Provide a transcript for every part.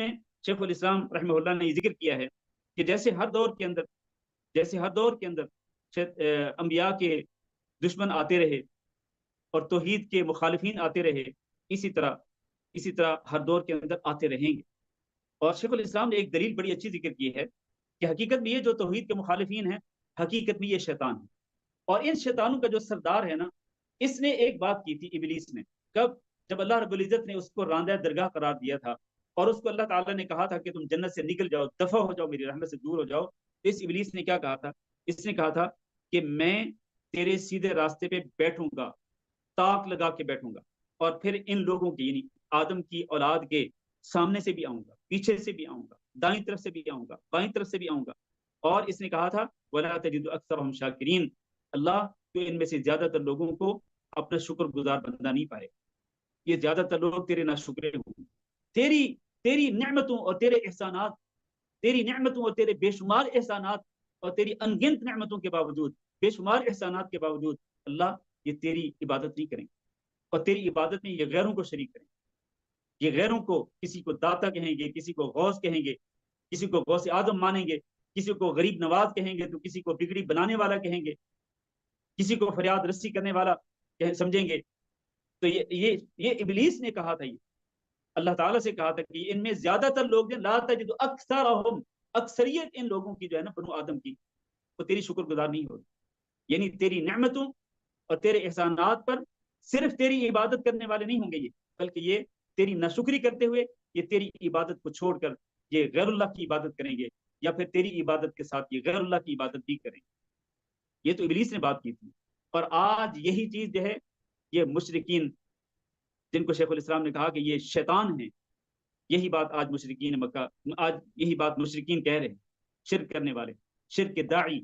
میں شیخ الاسلام رحمہ اللہ نے یہ ذکر کیا ہے کہ جیسے ہر دور کے اندر انبیاء کے دشمن آتے رہے اور توحید کے مخالفین آتے رہے، اسی طرح ہر دور کے اندر آتے رہیں گے۔ اور شیخ الاسلام نے ایک دلیل بڑی اچھی ذکر کی ہے کہ حقیقت میں یہ جو توحید کے مخالفین ہیں، حقیقت میں یہ شیطان ہے، اور ان شیطانوں کا جو سردار ہے نا، اس نے ایک بات کی تھی ابلیس نے، کب؟ جب اللہ رب العزت نے اس کو راندہ درگاہ قرار دیا تھا اور اس کو اللہ تعالیٰ نے کہا تھا کہ تم جنت سے نکل جاؤ، دفع ہو جاؤ، میری رحمت سے دور ہو جاؤ، تو اس ابلیس نے کیا کہا تھا؟ اس نے کہا تھا کہ میں تیرے سیدھے راستے پہ بیٹھوں گا، تاک لگا کے بیٹھوں گا، اور پھر ان لوگوں کی یعنی آدم کی اولاد کے سامنے سے بھی آؤں گا، پیچھے سے بھی آؤں گا، دائیں طرف سے بھی آؤں گا، بائیں طرف سے بھی آؤں گا۔ اور اس نے کہا تھا وَلَا تَجِدُ أَكْثَرَهُمْ شَاكِرِينَ، اللہ تو ان میں سے زیادہ تر لوگوں کو اپنا شکر گزار بندہ نہیں پائے، یہ زیادہ تر لوگ تیرے ناشکرے ہوں گے۔ تیری نعمتوں اور تیرے احسانات، تیری نعمتوں اور تیرے بے شمار احسانات اور تیری انگنت نعمتوں کے باوجود، بے شمار احسانات کے باوجود، اللہ یہ تیری عبادت نہیں کریں گے، اور تیری عبادت میں یہ غیروں کو شریک کریں گے، یہ غیروں کو، کسی کو داتا کہیں گے، کسی کو غوث کہیں گے، کسی کو غوث آدم مانیں گے، کسی کو غریب نواز کہیں گے، تو کسی کو بگڑی بنانے والا کہیں گے، کسی کو فریاد رسی کرنے والا سمجھیں گے۔ تو یہ ابلیس نے کہا تھا، یہ اللہ تعالیٰ سے کہا تھا کہ ان میں زیادہ تر لوگ لا تجد اکثرہم، اکثریت ان لوگوں کی جو ہے نا بنو آدم کی، وہ تیری شکر گزار نہیں ہوگی، یعنی تیری نعمتوں اور تیرے احسانات پر صرف تیری عبادت کرنے والے نہیں ہوں گے، یہ بلکہ یہ تیری ناشکری کرتے ہوئے یہ تیری عبادت کو چھوڑ کر یہ غیر اللہ کی عبادت کریں گے، یا پھر تیری عبادت کے ساتھ یہ غیر اللہ کی عبادت بھی کریں گے۔ یہ تو ابلیس نے بات کی تھی، اور آج یہی چیز جو ہے یہ مشرکین، جن کو شیخ الاسلام نے کہا کہ یہ شیطان ہیں، یہی بات آج مشرکین مکہ، آج یہی بات مشرکین کہہ رہے ہیں، شرک کرنے والے، شرک کے داعی،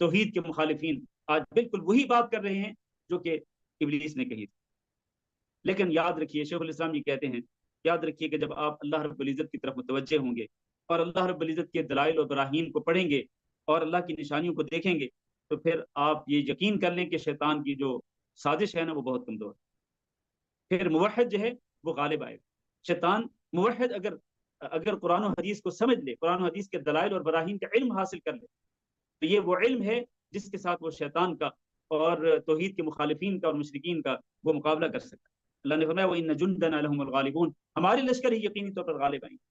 توحید کے مخالفین آج بالکل وہی بات کر رہے ہیں جو کہ ابلیس نے کہی تھی۔ لیکن یاد رکھیے، شیخ الاسلام یہ کہتے ہیں، یاد رکھیے کہ جب آپ اللہ رب العزت کی طرف متوجہ ہوں گے اور اللہ رب العزت کے دلائل اور براہین کو پڑھیں گے اور اللہ کی نشانیوں کو دیکھیں گے، تو پھر آپ یہ یقین کر لیں کہ شیطان کی جو سازش ہے نا وہ بہت کمزور ہے، پھر موحد جو ہے وہ غالب آئے گا۔ شیطان موحد اگر قرآن و حدیث کو سمجھ لے، قرآن و حدیث کے دلائل اور براہین کا علم حاصل کر لے، تو یہ وہ علم ہے جس کے ساتھ وہ شیطان کا اور توحید کے مخالفین کا اور مشرکین کا وہ مقابلہ کر سکتا ہے۔ اللہ نے فرمایا وَإِنَّ جُنْدَنَا لَهُمُ الْغَالِبُونَ، ہمارے لشکر ہی یقینی طور پر غالب آئیں گے۔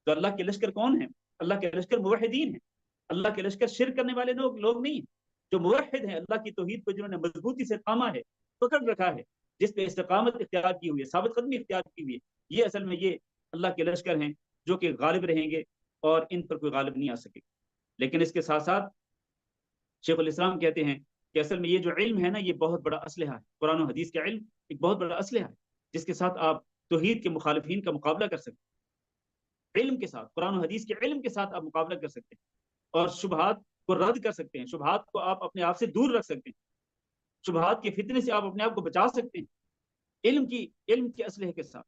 تو اللہ کے لشکر کون ہیں؟ اللہ کے لشکر موحدین ہیں، اللہ کے لشکر شرک کرنے والے لوگ نہیں ہیں، جو موحد ہیں، اللہ کی توحید کو جنہوں نے مضبوطی سے تھاما ہے، پکڑ رکھا ہے، جس پہ استقامت اختیار کی ہوئی ہے، ثابت قدمی اختیار کی ہوئی ہے، یہ اصل میں یہ اللہ کے لشکر ہیں جو کہ غالب رہیں گے، اور ان پر کوئی غالب نہیں آ سکے گا۔ لیکن اس کے ساتھ ساتھ شیخ الاسلام کہتے ہیں کہ اصل میں یہ جو علم ہے نا، یہ بہت بڑا اسلحہ ہے، قرآن و حدیث کا علم ایک بہت بڑا اسلحہ ہے جس کے ساتھ آپ توحید کے مخالفین کا مقابلہ کر سکتے ہیں، علم کے ساتھ، قرآن و حدیث کے علم کے ساتھ آپ مقابلہ کر سکتے ہیں، اور شبہات کو رد کر سکتے ہیں، شبہات کو آپ اپنے آپ سے دور رکھ سکتے ہیں، شبہات کے فتنے سے آپ اپنے آپ کو بچا سکتے ہیں علم کے اسلحے کے ساتھ۔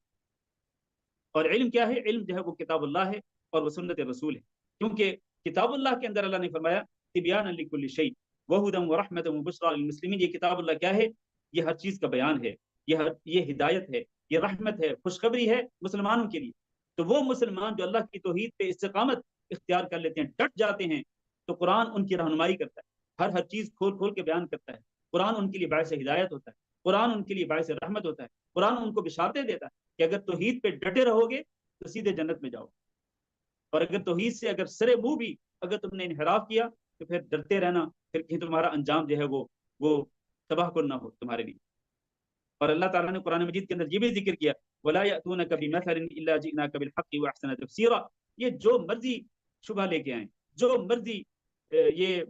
اور علم کیا ہے؟ علم جو ہے وہ کتاب اللہ ہے اور وہ سنت رسول ہے، کیونکہ کتاب اللہ کے اندر اللہ نے فرمایا تبیانا لکل شیء وہدی ورحمۃ وبشریٰ للمسلمین، یہ کتاب اللہ کیا ہے؟ یہ ہر چیز کا بیان ہے، یہ ہدایت ہے، یہ رحمت ہے، خوشخبری ہے مسلمانوں کے لیے۔ تو وہ مسلمان جو اللہ کی توحید پہ استقامت اختیار کر لیتے ہیں، ڈٹ جاتے ہیں، تو قرآن ان کی رہنمائی کرتا ہے، ہر چیز کھول کھول کے بیان کرتا ہے، قرآن ان کے لیے باعث ہدایت ہوتا ہے، قرآن ان کے لیے باعث رحمت ہوتا ہے، قرآن ان کو بشارتیں دیتا ہے کہ اگر توحید پہ ڈٹے رہو گے تو سیدھے جنت میں جاؤ، اور اگر توحید سے اگر سرے منہ بھی اگر تم نے انحراف کیا تو پھر ڈرتے رہنا، پھر کہیں تمہارا انجام جو ہے وہ تباہ کن نہ ہو تمہارے لیے۔ اور اللہ تعالیٰ نے قرآن مجید کے اندر یہ بھی ذکر کیا وَلَا يَأْتُونَكَ بِمَثَلٍ إِلَّا جِئْنَاكَ بِالْحَقِّ وَأَحْسَنَ تَفْسِيرًا، یہ جو مرضی شبہ لے کے آئیں، جو مرضی یہ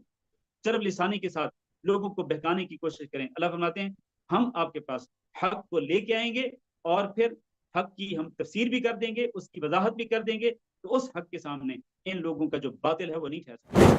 چرب لسانی کے ساتھ لوگوں کو بہکانے کی کوشش کریں، اللہ فرماتے ہیں ہم آپ کے پاس حق کو لے کے آئیں گے، اور پھر حق کی ہم تفسیر بھی کر دیں گے، اس کی وضاحت بھی کر دیں گے، تو اس حق کے سامنے ان لوگوں کا جو باطل ہے وہ نہیں ٹھہر سکتا۔